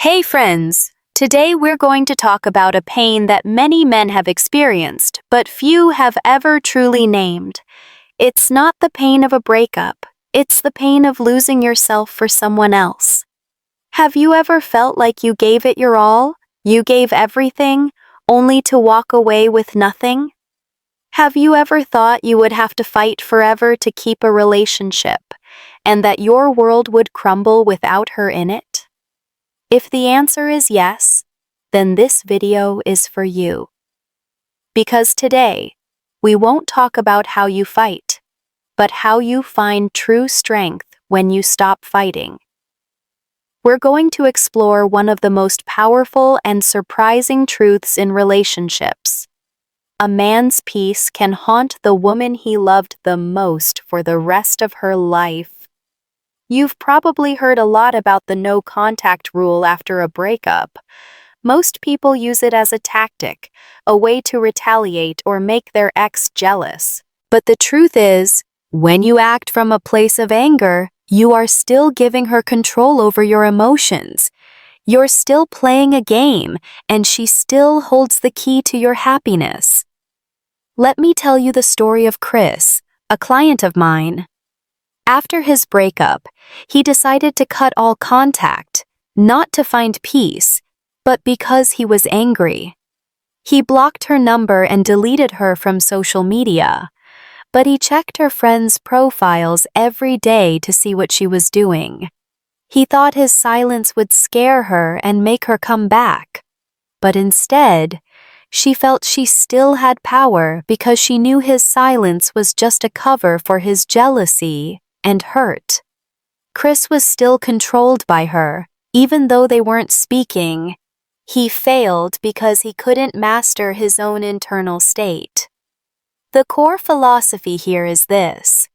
Hey friends! Today we're going to talk about a pain that many men have experienced, but few have ever truly named. It's not the pain of a breakup, it's the pain of losing yourself for someone else. Have you ever felt like you gave it your all, you gave everything, only to walk away with nothing? Have you ever thought you would have to fight forever to keep a relationship, and that your world would crumble without her in it? If the answer is yes, then this video is for you. Because today, we won't talk about how you fight, but how you find true strength when you stop fighting. We're going to explore one of the most powerful and surprising truths in relationships. A man's peace can haunt the woman he loved the most for the rest of her life. You've probably heard a lot about the no contact rule after a breakup. Most people use it as a tactic, a way to retaliate or make their ex jealous. But the truth is, when you act from a place of anger, you are still giving her control over your emotions. You're still playing a game, and she still holds the key to your happiness. Let me tell you the story of Chris, a client of mine. After his breakup, he decided to cut all contact, not to find peace, but because he was angry. He blocked her number and deleted her from social media, but he checked her friends' profiles every day to see what she was doing. He thought his silence would scare her and make her come back, but instead, she felt she still had power because she knew his silence was just a cover for his jealousy and hurt. Chris was still controlled by her, even though they weren't speaking. He failed because he couldn't master his own internal state. The core philosophy here is this: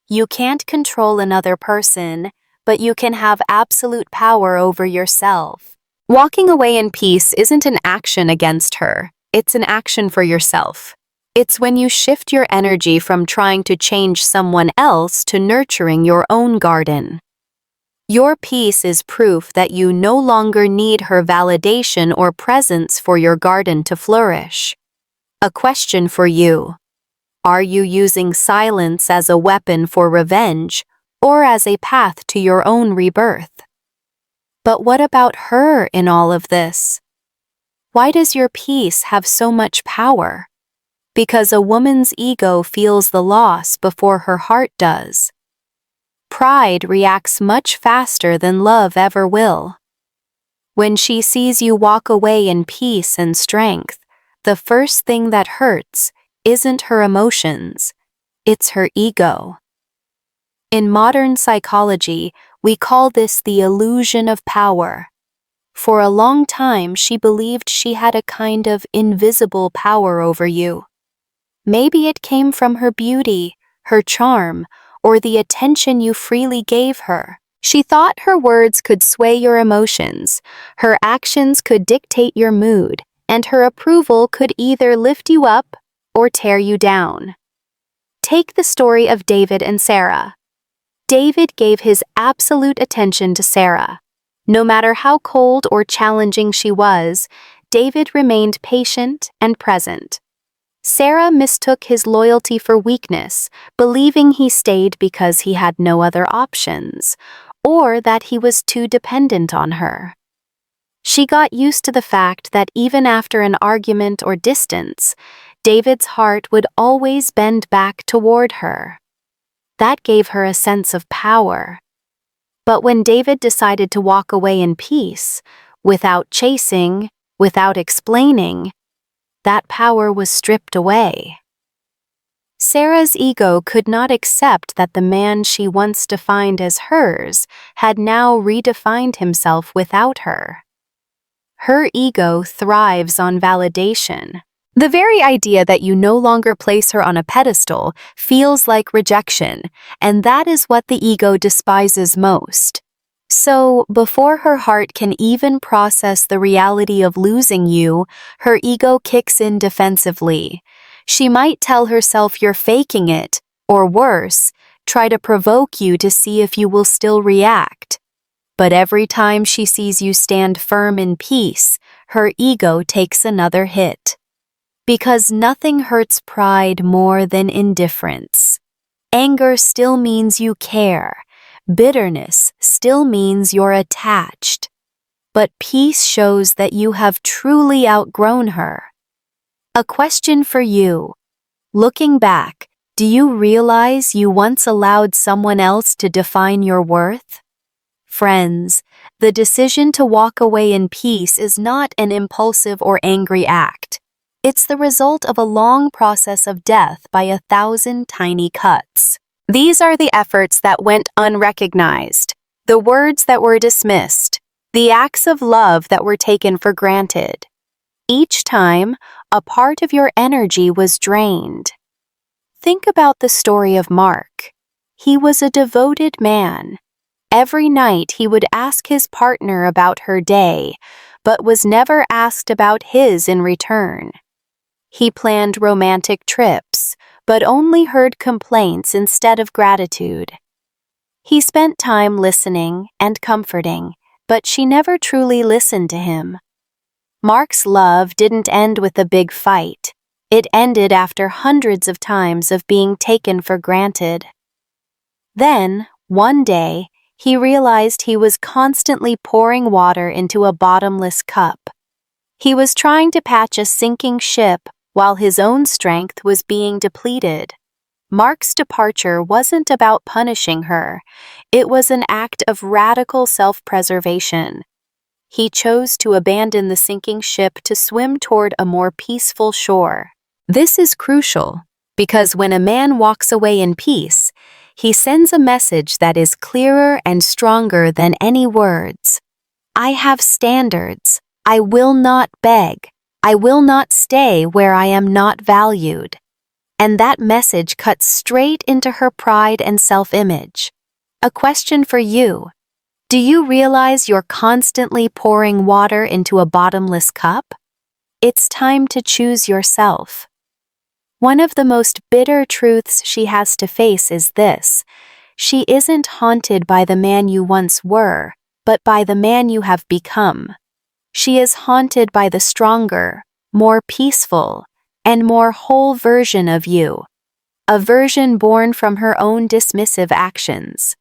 you can't control another person, but you can have absolute power over yourself. Walking away in peace isn't an action against her, it's an action for yourself. It's when you shift your energy from trying to change someone else to nurturing your own garden. Your peace is proof that you no longer need her validation or presence for your garden to flourish. A question for you: are you using silence as a weapon for revenge or as a path to your own rebirth? But what about her in all of this? Why does your peace have so much power? Because a woman's ego feels the loss before her heart does. Pride reacts much faster than love ever will. When she sees you walk away in peace and strength, the first thing that hurts isn't her emotions, it's her ego. In modern psychology, we call this the illusion of power. For a long time, she believed she had a kind of invisible power over you. Maybe it came from her beauty, her charm, or the attention you freely gave her. She thought her words could sway your emotions, her actions could dictate your mood, and her approval could either lift you up or tear you down. Take the story of David and Sarah. David gave his absolute attention to Sarah. No matter how cold or challenging she was, David remained patient and present. Sarah mistook his loyalty for weakness, believing he stayed because he had no other options, or that he was too dependent on her. She got used to the fact that even after an argument or distance, David's heart would always bend back toward her. That gave her a sense of power. But when David decided to walk away in peace, without chasing, without explaining, that power was stripped away. Sarah's ego could not accept that the man she once defined as hers had now redefined himself without her. Her ego thrives on validation. The very idea that you no longer place her on a pedestal feels like rejection, and that is what the ego despises most. So, before her heart can even process the reality of losing you, her ego kicks in defensively. She might tell herself you're faking it, or worse, try to provoke you to see if you will still react. But every time she sees you stand firm in peace, her ego takes another hit. Because nothing hurts pride more than indifference. Anger still means you care. Bitterness still means you're attached. But peace shows that you have truly outgrown her. A question for you. Looking back, do you realize you once allowed someone else to define your worth? Friends, the decision to walk away in peace is not an impulsive or angry act. It's the result of a long process of death by 1,000 tiny cuts. These are the efforts that went unrecognized, the words that were dismissed, the acts of love that were taken for granted. Each time, a part of your energy was drained. Think about the story of Mark. He was a devoted man. Every night he would ask his partner about her day, but was never asked about his in return. He planned romantic trips, but only heard complaints instead of gratitude. He spent time listening and comforting, but she never truly listened to him. Mark's love didn't end with a big fight. It ended after hundreds of times of being taken for granted. Then, one day, he realized he was constantly pouring water into a bottomless cup. He was trying to patch a sinking ship while his own strength was being depleted. Mark's departure wasn't about punishing her. It was an act of radical self-preservation. He chose to abandon the sinking ship to swim toward a more peaceful shore. This is crucial, because when a man walks away in peace, he sends a message that is clearer and stronger than any words. I have standards. I will not beg. I will not stay where I am not valued. And that message cuts straight into her pride and self-image. A question for you. Do you realize you're constantly pouring water into a bottomless cup? It's time to choose yourself. One of the most bitter truths she has to face is this. She isn't haunted by the man you once were, but by the man you have become. She is haunted by the stronger, more peaceful, and more whole version of you, a version born from her own dismissive actions.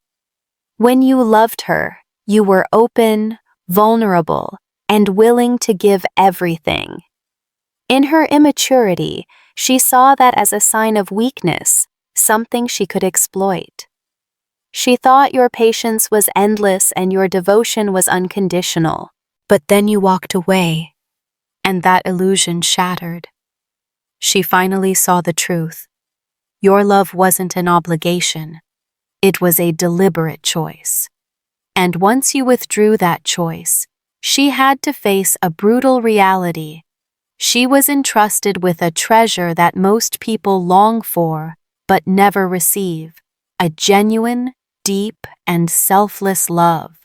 When you loved her, you were open, vulnerable, and willing to give everything. In her immaturity, she saw that as a sign of weakness, something she could exploit. She thought your patience was endless and your devotion was unconditional. But then you walked away, and that illusion shattered. She finally saw the truth. Your love wasn't an obligation. It was a deliberate choice. And once you withdrew that choice, she had to face a brutal reality. She was entrusted with a treasure that most people long for, but never receive, a genuine, deep, and selfless love.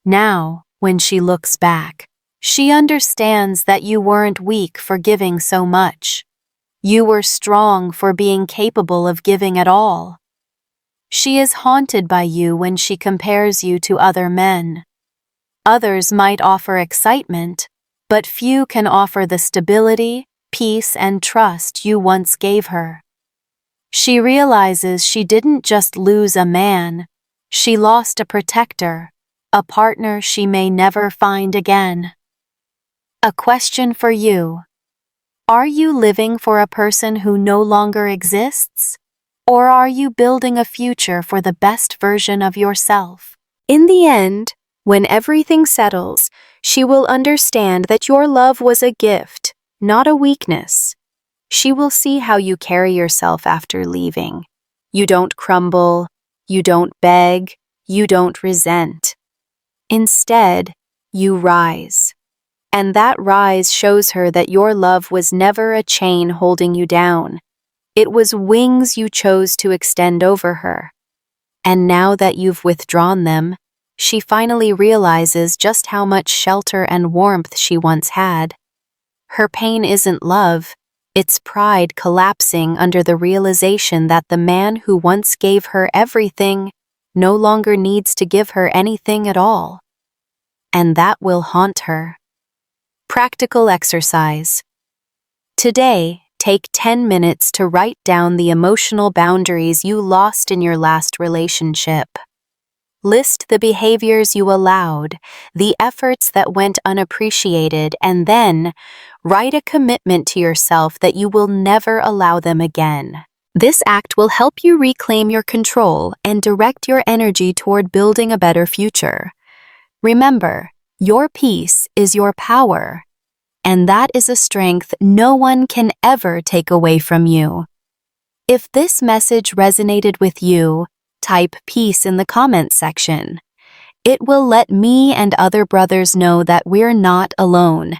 Now, when she looks back, she understands that you weren't weak for giving so much. You were strong for being capable of giving at all. She is haunted by you when she compares you to other men. Others might offer excitement, but few can offer the stability, peace, and trust you once gave her. She realizes she didn't just lose a man, she lost a protector, a partner she may never find again. A question for you. Are you living for a person who no longer exists? Or are you building a future for the best version of yourself? In the end, when everything settles, she will understand that your love was a gift, not a weakness. She will see how you carry yourself after leaving. You don't crumble, you don't beg, you don't resent. Instead, you rise. And that rise shows her that your love was never a chain holding you down. It was wings you chose to extend over her. And now that you've withdrawn them, she finally realizes just how much shelter and warmth she once had. Her pain isn't love, it's pride collapsing under the realization that the man who once gave her everything no longer needs to give her anything at all. And that will haunt her. Practical exercise. Today, take 10 minutes to write down the emotional boundaries you lost in your last relationship. List the behaviors you allowed, the efforts that went unappreciated, and then write a commitment to yourself that you will never allow them again. This act will help you reclaim your control and direct your energy toward building a better future. Remember, your peace is your power, and that is a strength no one can ever take away from you. If this message resonated with you, type peace in the comments section. It will let me and other brothers know that we're not alone.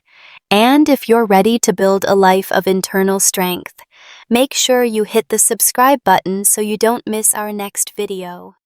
And if you're ready to build a life of internal strength, make sure you hit the subscribe button so you don't miss our next video.